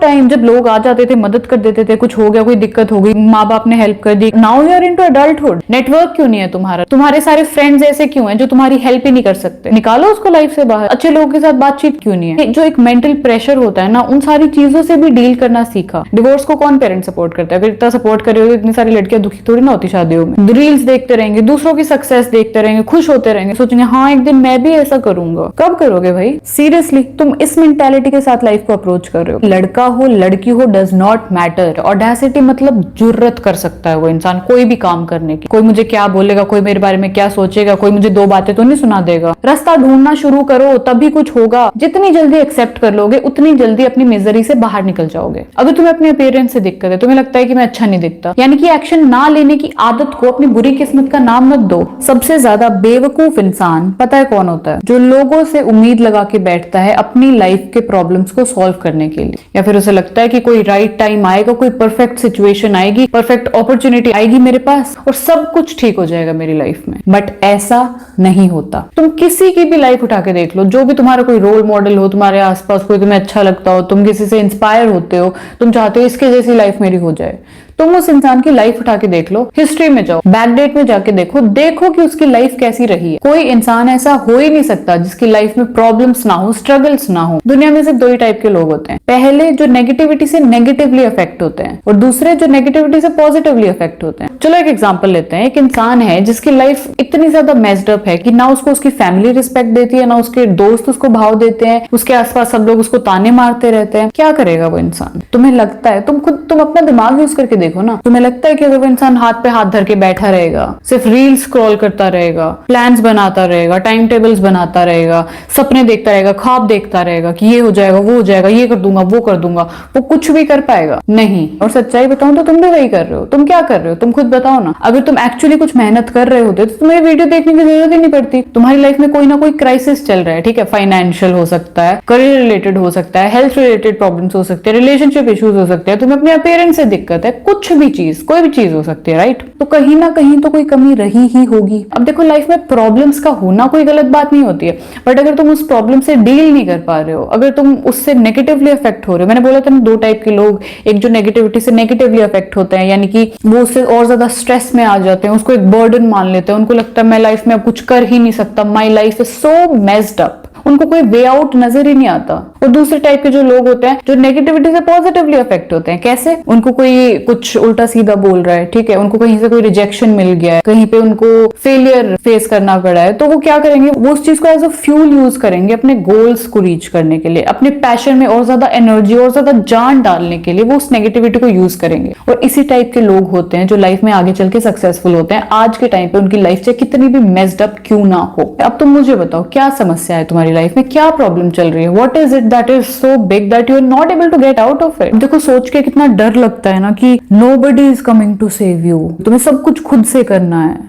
Time जब लोग आ जाते थे, मदद कर देते थे, कुछ हो गया, कोई दिक्कत हो गई, माँ बाप ने हेल्प कर दी। Now you are into adulthood. Network क्यों नहीं है तुम्हारा? तुम्हारे सारे फ्रेंड्स ऐसे क्यों हैं जो तुम्हारी हेल्प ही नहीं कर सकते? निकालो उसको लाइफ से बाहर। अच्छे लोगों के साथ बातचीत क्यों नहीं है? जो एक मेंटल प्रेशर होता है ना, उन सारी चीजों से भी डील करना सीखा। डिवोर्स को कौन पेरेंट सपोर्ट करता है? अगर इतना सपोर्ट करे हो, इतनी सारी लड़कियां दुखी थोड़ी ना होती शादियों में। रील्स देखते रहेंगे, दूसरों की सक्सेस देखते रहेंगे, खुश होते रहेंगे, सोचेंगे हाँ एक दिन मैं भी ऐसा करूंगा। कब करोगे भाई? सीरियसली तुम इस मेंटालिटी के साथ लाइफ को अप्रोच कर रहे हो। लड़का हो लड़की हो डज नॉट मैटर। ऑडेसिटी मतलब जुर्रत कर सकता है वो इंसान कोई भी काम करने की। कोई मुझे क्या बोलेगा, कोई मेरे बारे में क्या सोचेगा, कोई मुझे दो बातें तो नहीं सुना देगा। रास्ता ढूंढना शुरू करो तभी कुछ होगा। जितनी जल्दी एक्सेप्ट कर लोगे उतनी जल्दी अपनी मिजरी से बाहर निकल जाओगे। अगर तुम्हें अपने अपीयरेंस से दिक्कत है, तुम्हें लगता है कि मैं अच्छा नहीं दिखता, यानी कि एक्शन ना लेने की आदत को अपनी बुरी किस्मत का नाम मत दो। सबसे ज्यादा बेवकूफ इंसान पता है कौन होता है? जो लोगों से उम्मीद लगा के बैठता है अपनी लाइफ के प्रॉब्लम्स को सॉल्व करने के लिए, या फिर उसे लगता है कि कोई राइट टाइम आएगा, कोई परफेक्ट सिचुएशन आएगी, परफेक्ट अपॉर्चुनिटी आएगी मेरे पास और सब कुछ ठीक हो जाएगा मेरी लाइफ में। बट ऐसा नहीं होता। तुम किसी की भी लाइफ उठा के देख लो, जो भी तुम्हारा कोई रोल मॉडल हो, तुम्हारे आसपास कोई तुम्हें अच्छा लगता हो, तुम किसी से इंस्पायर होते हो, तुम चाहते हो इसके जैसी लाइफ मेरी हो जाए, तुम उस इंसान की लाइफ उठा के देख लो, हिस्ट्री में जाओ, बैकडेट में जाके देखो कि उसकी लाइफ कैसी रही है। कोई इंसान ऐसा हो ही नहीं सकता जिसकी लाइफ में प्रॉब्लम्स ना हो, स्ट्रगल्स ना हो। दुनिया में सिर्फ दो ही टाइप के लोग होते हैं, पहले जो नेगेटिविटी से नेगेटिवली अफेक्ट होते हैं और दूसरे जो नेगेटिविटी से पॉजिटिवली अफेक्ट होते हैं। चलो एक एग्जांपल लेते हैं। एक इंसान है जिसकी लाइफ इतनी ज्यादा मेस्ड अप है कि ना उसको उसकी फैमिली रिस्पेक्ट देती है, ना उसके दोस्त उसको भाव देते हैं, उसके आसपास सब लोग उसको ताने मारते रहते हैं। क्या करेगा वो इंसान? तुम्हें लगता है, तुम अपना दिमाग यूज करके देखो ना, तुम्हें लगता है कि अगर वो इंसान हाथ पे हाथ धर के बैठा रहेगा, सिर्फ रील स्क्रॉल करता रहेगा, प्लान्स बनाता रहेगा, टाइम टेबल्स बनाता रहेगा, सपने देखता रहेगा, ख्वाब देखता रहेगा कि ये हो जाएगा, वो हो जाएगा, ये कर दूंगा, वो कर दूंगा, वो कुछ भी कर पाएगा? नहीं। और सच्चाई बताऊं तो तुम भी वही कर रहे हो। तुम क्या कर रहे हो? तुम खुद बताओ ना। अगर तुम एक्चुअली कुछ मेहनत कर रहे होते तो तुम्हें वीडियो देखने की जरूरत ही नहीं पड़ती। तुम्हारी लाइफ में कोई ना कोई क्राइसिस चल रहा है, ठीक है, फाइनेंशियल हो सकता है, करियर रिलेटेड हो सकता है, हेल्थ रिलेटेड प्रॉब्लम्स हो सकते हैं, रिलेशनशिप इश्यूज हो सकते हैं, तुम्हें अपने अपीयरेंस से दिक्कत है, कुछ भी चीज, कोई भी चीज हो सकती है, राइट? तो कहीं ना कहीं तो कोई कमी रही ही होगी। अब देखो, लाइफ में प्रॉब्लम्स का होना कोई गलत बात नहीं होती है, बट अगर तुम उस प्रॉब्लम से डील नहीं कर पा रहे हो, अगर तुम उससे नेगेटिवली अफेक्ट हो रहे हो, मैंने बोला था ना दो टाइप के लोग, एक जो नेगेटिविटी से नेगेटिवली अफेक्ट होते हैं, यानी कि वो उससे और ज्यादा स्ट्रेस में आ जाते हैं, उसको एक बर्डन मान लेते हैं, उनको लगता है मैं लाइफ में अब कुछ कर ही नहीं सकता, my life is so messed up, उनको कोई वे आउट नजर ही नहीं आता। और दूसरे टाइप के जो लोग होते हैं जो नेगेटिविटी से पॉजिटिवली अफेक्ट होते हैं। कैसे? उनको कोई कुछ उल्टा सीधा बोल रहा है, ठीक है, उनको कहीं से कोई रिजेक्शन मिल गया है, कहीं पे उनको फेलियर फेस करना पड़ा है, तो वो क्या करेंगे? वो उस चीज को एज अ फ्यूल यूज करेंगे अपने गोल्स को रीच करने के लिए, अपने पैशन में और ज्यादा एनर्जी और ज्यादा जान डालने के लिए वो उस नेगेटिविटी को यूज करेंगे। और इसी टाइप के लोग होते हैं जो लाइफ में आगे चल के सक्सेसफुल होते हैं, आज के टाइम पे उनकी लाइफ से कितनी भी मेस्ड अप क्यों ना हो। अब तुम मुझे बताओ, क्या समस्या है तुम्हारी लाइफ में? क्या प्रॉब्लम चल रही है? What is it that is so big that you are not able to get out of it? देखो, सोच के कितना डर लगता है ना कि nobody is coming to save you, तुम्हें सब कुछ खुद से करना है।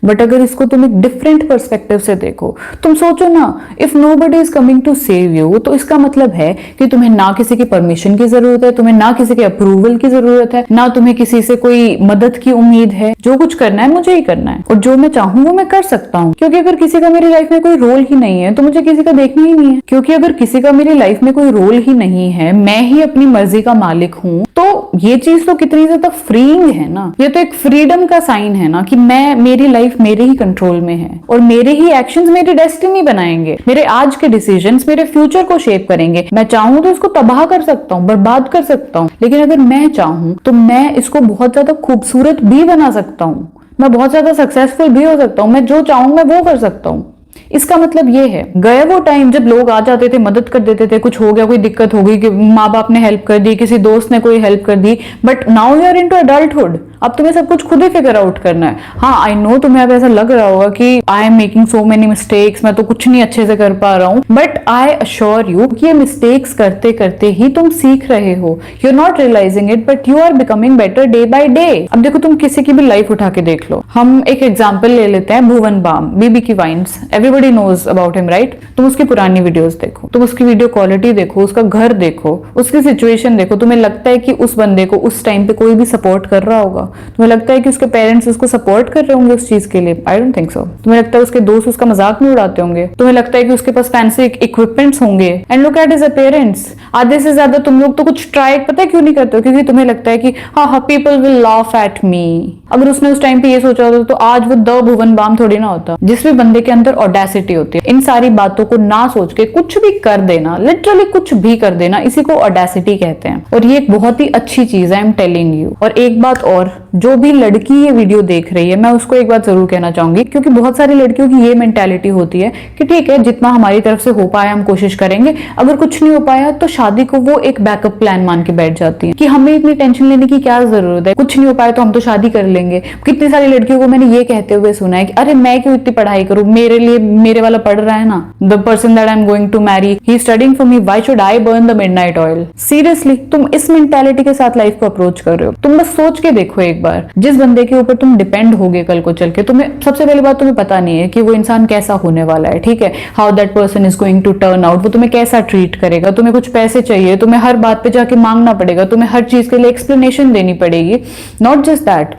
बट अगर इसको तुम एक डिफरेंट पर्सपेक्टिव से देखो, तुम सोचो ना, if nobody is coming to save you, तो इसका मतलब है कि तुम्हें ना किसी की परमिशन की जरूरत है, तुम्हें ना किसी के अप्रूवल की जरूरत है, ना तुम्हें किसी से कोई मदद की उम्मीद है। जो कुछ करना है मुझे ही करना है, और जो मैं चाहूं वो मैं कर सकता हूँ। क्योंकि अगर किसी का मेरी लाइफ में कोई रोल ही नहीं है तो मुझे किसी का देखना ही नहीं है। क्योंकि अगर किसी का मेरी लाइफ में कोई रोल ही नहीं है, मैं ही अपनी मर्जी का मालिक हूँ, तो ये चीज तो कितनी ज्यादा फ्रीइंग है ना। ये तो एक फ्रीडम का साइन है ना कि मेरी लाइफ मेरे ही कंट्रोल में है और मेरे ही एक्शंस मेरी डेस्टिनी बनाएंगे। मेरे आज के डिसीजंस मेरे फ्यूचर को शेप करेंगे। मैं चाहूं तो इसको तबाह कर सकता हूँ, बर्बाद कर सकता हूँ, लेकिन अगर मैं चाहूं तो मैं इसको बहुत ज्यादा खूबसूरत भी बना सकता हूँ, मैं बहुत ज्यादा सक्सेसफुल भी हो सकता हूँ। मैं जो चाहूं मैं वो कर सकता हूँ। इसका मतलब ये है, गए वो टाइम जब लोग आ जाते थे, मदद कर देते थे, कुछ हो गया, कोई दिक्कत हो गई, कि माँ बाप ने हेल्प कर दी, किसी दोस्त ने कोई हेल्प कर दी, but now you are into adulthood. अब तुम्हें सब कुछ खुद ही फिगर आउट करना है। हाँ, आई नो तुम्हें अब ऐसा लग रहा होगा कि I am making so many mistakes, मैं तो कुछ नहीं अच्छे से कर पा रहा हूँ, बट आई अश्योर यू कि ये मिस्टेक्स करते करते ही तुम सीख रहे हो। You are not realising it, but you are becoming better day by day. अब देखो, तुम किसी की भी लाइफ उठा के देख लो। हम एक एग्जाम्पल ले लेते हैं, भुवन Bam, BB ki Vines, everybody knows about him, right? तुम उसकी पुरानी वीडियोस देखो, तुम उसकी वीडियो क्वालिटी देखो, उसका घर देखो, उसकी सिचुएशन देखो, तुम्हें लगता है कि उस बंदे को उस टाइम पे कोई भी सपोर्ट कर रहा होगा? तुम्हें लगता है कि उसके पेरेंट्स उसको सपोर्ट कर रहे होंगे उस चीज के लिए? I don't think so. तुम्हें लगता है उसके दोस्त उसका मजाक नहीं उड़ाते होंगे? तुम्हें लगता है कि उसके पास फैंसी इक्विपमेंट्स होंगे? And look at his parents. आधे से ज्यादा तुम लोग तो कुछ ट्राई पता है क्यों नहीं करते हो? क्योंकि तुम्हें लगता है कि हाँ people will laugh at me. अगर उसने उस टाइम पे ये सोचा होता तो आज वो द भुवन बाम थोड़ी ना होता। जिस भी बंदे के अंदर ऑडेसिटी होती है, इन सारी बातों को ना सोच के कुछ भी कर देना, लिटरली कुछ भी कर देना, इसी को ऑडेसिटी कहते हैं। और ये एक बहुत ही अच्छी चीज है, आई एम टेलिंग यू। और एक बात और, जो भी लड़की ये वीडियो देख रही है, मैं उसको एक बात जरूर कहना चाहूंगी, क्योंकि बहुत सारी लड़कियों की ये मेंटालिटी होती है कि ठीक है जितना हमारी तरफ से हो पाया हम कोशिश करेंगे, अगर कुछ नहीं हो पाया तो शादी को वो एक बैकअप प्लान मान के बैठ जाती है कि हमें इतनी टेंशन लेने की क्या जरूरत है, कुछ नहीं हो पाया तो हम तो शादी कर लेंगे। कितनी सारी लड़कियों को मैंने ये कहते हुए सुना है कि अरे मैं क्यों इतनी पढ़ाई करूं, मेरे लिए मेरे वाला पढ़ रहा है ना, the person that I am going to marry he studying for me, why should I burn the midnight oil. Seriously तुम इस मेंटालिटी के साथ लाइफ को अप्रोच कर रहे हो? तुम बस सोच के देखो एक बार, जिस बंदे के ऊपर तुम डिपेंड होगे कल को चल के, तुम्हें सबसे पहली बात तुम्हें पता नहीं है कि वो इंसान कैसा होने वाला है, ठीक है, how that person is going to turn out, वो तुम्हें कैसा ट्रीट करेगा, तुम्हें कुछ पैसे चाहिए, तुम्हें हर बात पे जाके मांगना पड़ेगा, तुम्हें हर चीज के लिए एक्सप्लेनेशन देनी पड़ेगी। Not just that,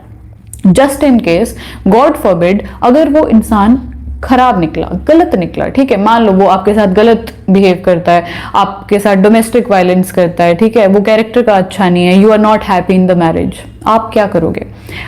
just in case God forbid अगर वो इंसान खराब निकला, गलत निकला, ठीक है, मान लो वो आपके साथ गलत बिहेव करता है, आपके साथ डोमेस्टिक वायलेंस करता है, ठीक है, वो कैरेक्टर का अच्छा नहीं है, you are not happy in the marriage, आप क्या करोगे?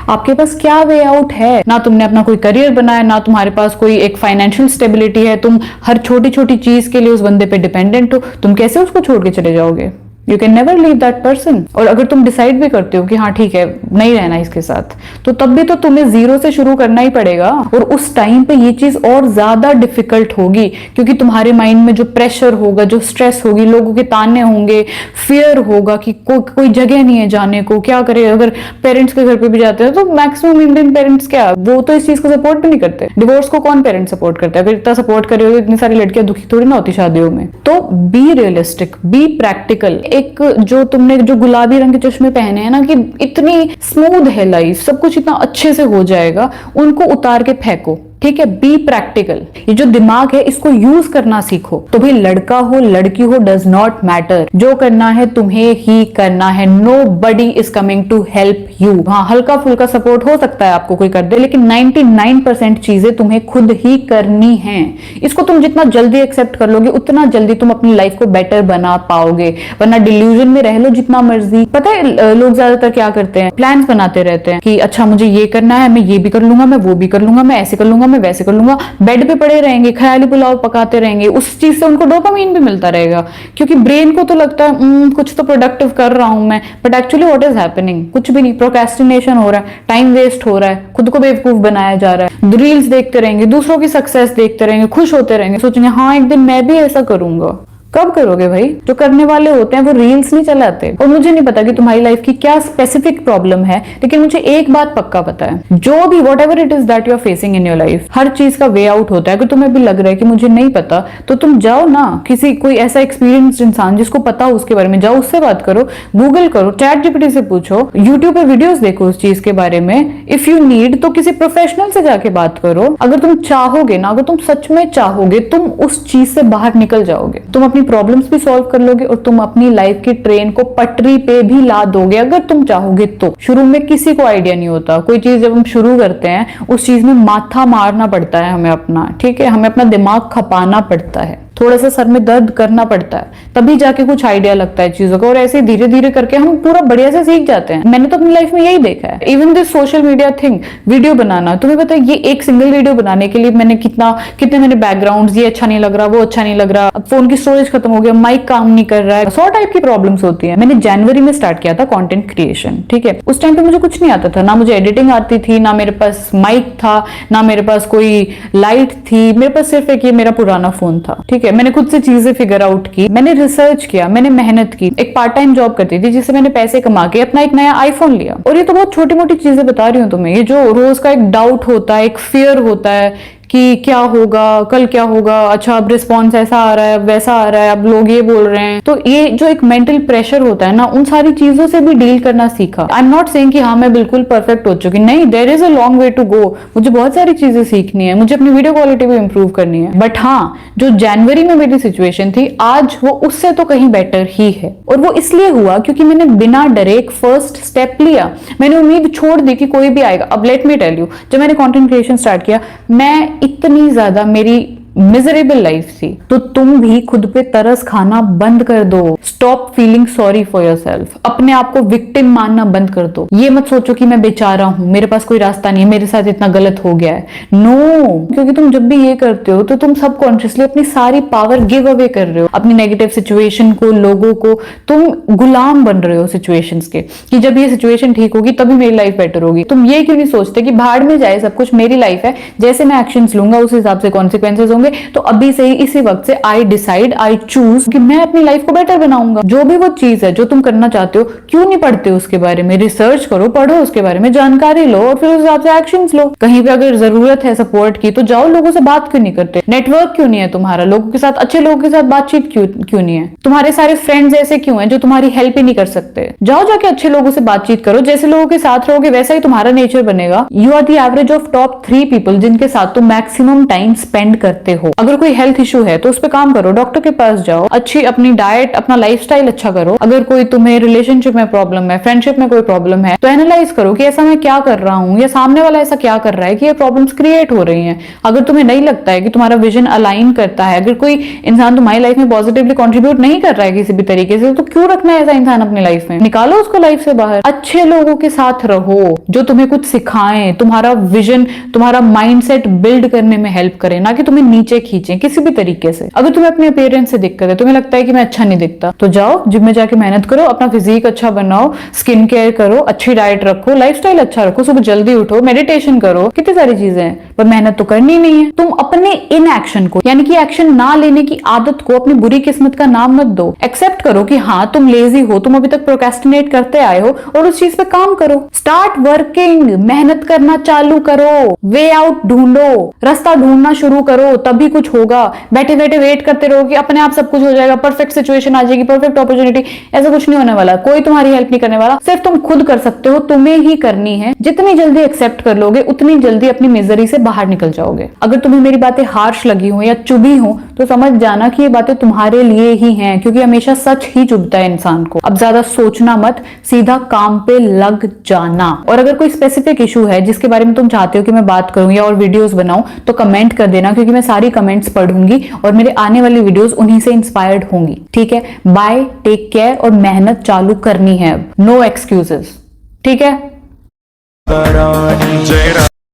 आपके पास क्या वे आउट है? ना तुमने अपना कोई करियर बनाया, ना तुम्हारे पास कोई एक फाइनेंशियल स्टेबिलिटी है, तुम हर छोटी छोटी चीज के लिए उस बंदे पे डिपेंडेंट हो, तुम कैसे उसको छोड़ के चले जाओगे? You can never leave that person. और अगर तुम डिसाइड भी करते हो कि हाँ ठीक है नहीं रहना इसके साथ, तो तब भी तो तुम्हें जीरो से शुरू करना ही पड़ेगा। और उस टाइम पे ये चीज और ज्यादा डिफिकल्ट होगी, क्योंकि तुम्हारे माइंड में जो प्रेशर होगा, जो स्ट्रेस होगी, लोगों के ताने होंगे, फियर होगा कि कोई जगह नहीं है जाने को, क्या करे। अगर पेरेंट्स के घर पे भी जाते हैं तो मैक्सिमम इंडियन पेरेंट्स क्या, वो तो इस चीज को सपोर्ट भी नहीं करते। डिवोर्स को कौन पेरेंट्स सपोर्ट करता है? अगर इतना सपोर्ट करे हो, इतनी सारी लड़कियां दुखी थोड़ी ना होती शादियों में। तो बी रियलिस्टिक, बी प्रैक्टिकल। एक जो तुमने जो गुलाबी रंग के चश्मे पहने हैं ना कि इतनी स्मूथ है लाइफ, सब कुछ इतना अच्छे से हो जाएगा, उनको उतार के फेंको, ठीक है। Be practical. ये जो दिमाग है इसको यूज करना सीखो। तो भाई लड़का हो लड़की हो डज नॉट मैटर, जो करना है तुम्हें ही करना है। Nobody is coming to help you. हाँ हल्का फुल्का सपोर्ट हो सकता है आपको कोई कर दे, लेकिन 99% चीजें तुम्हें खुद ही करनी है। इसको तुम जितना जल्दी एक्सेप्ट कर लोगे उतना जल्दी तुम अपनी लाइफ को बेटर बना पाओगे। वरना डिल्यूजन में रह लो जितना मर्जी। पता है लोग ज्यादातर क्या करते हैं, प्लान्स बनाते रहते हैं कि अच्छा मुझे ये करना है, मैं ये भी कर लूंगा, मैं वो भी कर लूंगा, मैं ऐसे कर लूंगा, मैं वैसे कर लूंगा। बेड पे पड़े रहेंगे, ख्याली पुलाव पकाते रहेंगे, उस चीज से उनको डोपामाइन भी मिलता रहेगा, क्योंकि ब्रेन को तो लगता है कुछ तो प्रोडक्टिव कर रहा हूं मैं, but actually what is happening, कुछ भी नहीं। प्रोक्रेस्टिनेशन हो रहा है, टाइम वेस्ट हो रहा है, खुद को बेवकूफ बनाया जा रहा है। रील्स देखते रहेंगे, दूसरों की सक्सेस देखते रहेंगे, खुश होते रहेंगे, सोचेंगे हाँ एक दिन मैं भी ऐसा करूंगा। कब करोगे भाई? जो करने वाले होते हैं वो रील्स नहीं चलाते। और मुझे नहीं पता कि तुम्हारी लाइफ की क्या स्पेसिफिक प्रॉब्लम है, लेकिन मुझे एक बात पक्का पता है, जो भी whatever it is that you are facing in your life, हर चीज का वे आउट होता है। अगर तुम्हें भी लग रहा है कि मुझे नहीं पता, तो तुम जाओ ना किसी कोई ऐसा एक्सपीरियंस्ड इंसान जिसको पता हो उसके बारे में, जाओ उससे बात करो, गूगल करो, चैट जीपीटी से पूछो, यूट्यूब पे वीडियोस देखो उस चीज के बारे में। इफ यू नीड तो किसी प्रोफेशनल से जाके बात करो। अगर तुम चाहोगे ना, अगर तुम सच में चाहोगे, तुम उस चीज से बाहर निकल जाओगे। तुम अपनी प्रॉब्लम्स भी सॉल्व कर लोगे और तुम अपनी लाइफ की ट्रेन को पटरी पे भी ला दोगे, अगर तुम चाहोगे तो। शुरू में किसी को आइडिया नहीं होता। कोई चीज जब हम शुरू करते हैं उस चीज में माथा मारना पड़ता है हमें अपना, ठीक है, हमें अपना दिमाग खपाना पड़ता है, थोड़ा सा सर में दर्द करना पड़ता है, तभी जाके कुछ आइडिया लगता है चीजों का। और ऐसे धीरे धीरे करके हम पूरा बढ़िया से सीख जाते हैं। मैंने तो अपनी लाइफ में यही देखा है। Even this social media thing, video बनाना, तुम्हें पता है ये एक सिंगल वीडियो बनाने के लिए मैंने कितने मैंने बैकग्राउंड, ये अच्छा नहीं लग रहा, वो अच्छा नहीं लग रहा, फोन की स्टोरेज खत्म हो गया, माइक काम नहीं कर रहा है, 100 टाइप की प्रॉब्लम्स होती है। मैंने जनवरी में स्टार्ट किया था कंटेंट क्रिएशन, ठीक है। उस टाइम पे मुझे कुछ नहीं आता था, ना मुझे एडिटिंग आती थी, ना मेरे पास माइक था, ना मेरे पास कोई लाइट थी, मेरे पास सिर्फ एक ये मेरा पुराना फोन था, ठीक है। मैंने खुद से चीजें फिगर आउट की, मैंने रिसर्च किया, मैंने मेहनत की, एक पार्ट टाइम जॉब करती थी जिससे मैंने पैसे कमा के अपना एक नया आईफोन लिया। और ये तो बहुत छोटी मोटी चीजें बता रही हूँ तुम्हें। ये जो रोज का एक डाउट होता है, एक फियर होता है कि क्या होगा, कल क्या होगा, अच्छा अब रिस्पॉन्स ऐसा आ रहा है, अब वैसा आ रहा है, अब लोग ये बोल रहे हैं। तो ये जो एक मेंटल प्रेशर होता है ना, उन सारी चीजों से भी डील करना सीखा। आई एम नॉट सेइंग कि हाँ मैं बिल्कुल परफेक्ट हो चुकी, नहीं, there is a long way to go. मुझे बहुत सारी चीजें सीखनी है, मुझे अपनी वीडियो क्वालिटी भी इंप्रूव करनी है। बट हाँ, जो जनवरी में मेरी सिचुएशन थी, आज वो उससे तो कहीं बेटर ही है। और वो इसलिए हुआ क्योंकि मैंने बिना डरे एक फर्स्ट स्टेप लिया। मैंने उम्मीद छोड़ दी कि कोई भी आएगा। अब लेट मी टेल यू, जब मैंने कंटेंट क्रिएशन स्टार्ट किया, मैं इतनी ज्यादा मेरी मिजरेबल लाइफ थी। तो तुम भी खुद पे तरस खाना बंद कर दो। Stop feeling sorry for yourself. अपने आप को विक्टिम मानना बंद कर दो। ये मत सोचो कि मैं बेचारा हूं, मेरे पास कोई रास्ता नहीं है, मेरे साथ इतना गलत हो गया है। नो, क्योंकि तुम जब भी ये करते हो तो तुम सबकॉन्शियसली अपनी सारी पावर गिव अवे कर रहे हो। अपनी नेगेटिव सिचुएशन को, लोगों को, तुम गुलाम बन रहे हो सिचुएशंस के, कि जब ये सिचुएशन ठीक होगी तभी मेरी लाइफ बेटर होगी। तुम ये क्यों नहीं सोचते कि भाड़ में जाए सब कुछ, मेरी लाइफ है, जैसे मैं एक्शंस लूंगा उस हिसाब से कॉन्सिक्वेंसेज होंगे। तो अभी से ही इसी वक्त से आई डिसाइड, आई चूज कि मैं अपनी लाइफ को बेटर बनाऊंगा। जो भी वो चीज है जो तुम करना चाहते हो, क्यों नहीं पढ़ते हो उसके बारे में, रिसर्च करो, पढ़ो उसके बारे में, जानकारी लो और फिर उस हिसाब से एक्शंस लो। कहीं पे अगर जरूरत है सपोर्ट की तो जाओ, लोगों से बात क्यों नहीं करते? नेटवर्क क्यों नहीं है तुम्हारा? लोगों के साथ, अच्छे लोगों के साथ बातचीत क्यों नहीं है? तुम्हारे सारे फ्रेंड्स ऐसे क्यों हैं जो तुम्हारी हेल्प ही नहीं कर सकते? जाओ जाके अच्छे लोगों से बातचीत करो। जैसे लोगों के साथ रहोगे वैसा ही तुम्हारा नेचर बनेगा। You are the average of top 3 people जिनके साथ तुम मैक्सिमम टाइम स्पेंड करते हो। अगर कोई हेल्थ इशू है तो उस पर काम करो, डॉक्टर के पास जाओ, अच्छी अपनी डाइट, अपना लाइफस्टाइल अच्छा करो। अगर कोई तुम्हें रिलेशनशिप में प्रॉब्लम है, फ्रेंडशिप में कोई प्रॉब्लम है, तो एनालाइज करो कि ऐसा मैं क्या कर रहा हूं या सामने वाला ऐसा क्या कर रहा है कि ये प्रॉब्लम्स क्रिएट हो रही हैं। अगर तुम्हें नहीं लगता है कि तुम्हारा विजन अलाइन करता है, अगर कोई इंसान तुम्हारी लाइफ में पॉजिटिवली कंट्रीब्यूट नहीं कर रहा है किसी भी तरीके से, तो क्यों रखना है ऐसा इंसान अपनी लाइफ में? निकालो उसको लाइफ से बाहर। अच्छे लोगों के साथ रहो जो तुम्हें कुछ सिखाएं, तुम्हारा विजन, तुम्हारा माइंडसेट बिल्ड करने में हेल्प करें, ना कि तुम्हें नीचे खींचे किसी भी तरीके से। अगर तुम्हें अपने अपीयरेंस से दिक्कत है, तुम्हें लगता है कि मैं अच्छा नहीं दिखता, तो जाओ जिम में जाके मेहनत करो, अपना फिजिक अच्छा बनाओ, स्किन केयर करो, अच्छी डाइट रखो, लाइफस्टाइल अच्छा रखो, सुबह जल्दी उठो, मेडिटेशन करो, कितनी सारी चीजें हैं। पर मेहनत तो करनी नहीं है। तुम अपने इन एक्शन को, यानी कि एक्शन ना लेने की आदत को, अपनी बुरी किस्मत का नाम मत दो। एक्सेप्ट करो कि हाँ तुम लेजी हो, तुम अभी तक प्रोक्रेस्टिनेट करते आए हो, और उस चीज पे काम करो। स्टार्ट वर्किंग, मेहनत करना चालू करो, वे आउट ढूंढो, रास्ता ढूंढना शुरू करो, तभी कुछ होगा। बैठे बैठे वेट करते रहो कि अपने आप सब कुछ हो जाएगा, परफेक्ट सिचुएशन आ जाएगी, परफेक्ट अपॉर्चुनिटी, ऐसा कुछ नहीं होने वाला। कोई तुम्हारी हेल्प नहीं करने वाला, सिर्फ तुम खुद कर सकते हो, तुम्हें ही करनी है। जितनी जल्दी एक्सेप्ट कर लोगे उतनी जल्दी अपनी मिजरी से बाहर निकल जाओगे। अगर तुम्हें मेरी बातें हार्श लगी हो या चुभी हो तो समझ जाना कि ये बातें तुम्हारे लिए ही हैं, क्योंकि हमेशा सच ही चुभता है इंसान को। अब ज्यादा सोचना मत, सीधा काम पे लग जाना। और अगर कोई स्पेसिफिक इशू है जिसके बारे में तुम चाहते हो कि मैं बात करूं या और वीडियोस बनाऊं, तो कमेंट कर देना, क्योंकि मैं सारी कमेंट्स पढ़ूंगी और मेरे आने वाली वीडियोस उन्हीं से इंस्पायर्ड होंगी। ठीक है, बाय, टेक केयर, और मेहनत चालू करनी है अब, नो एक्सक्यूजेस। ठीक है।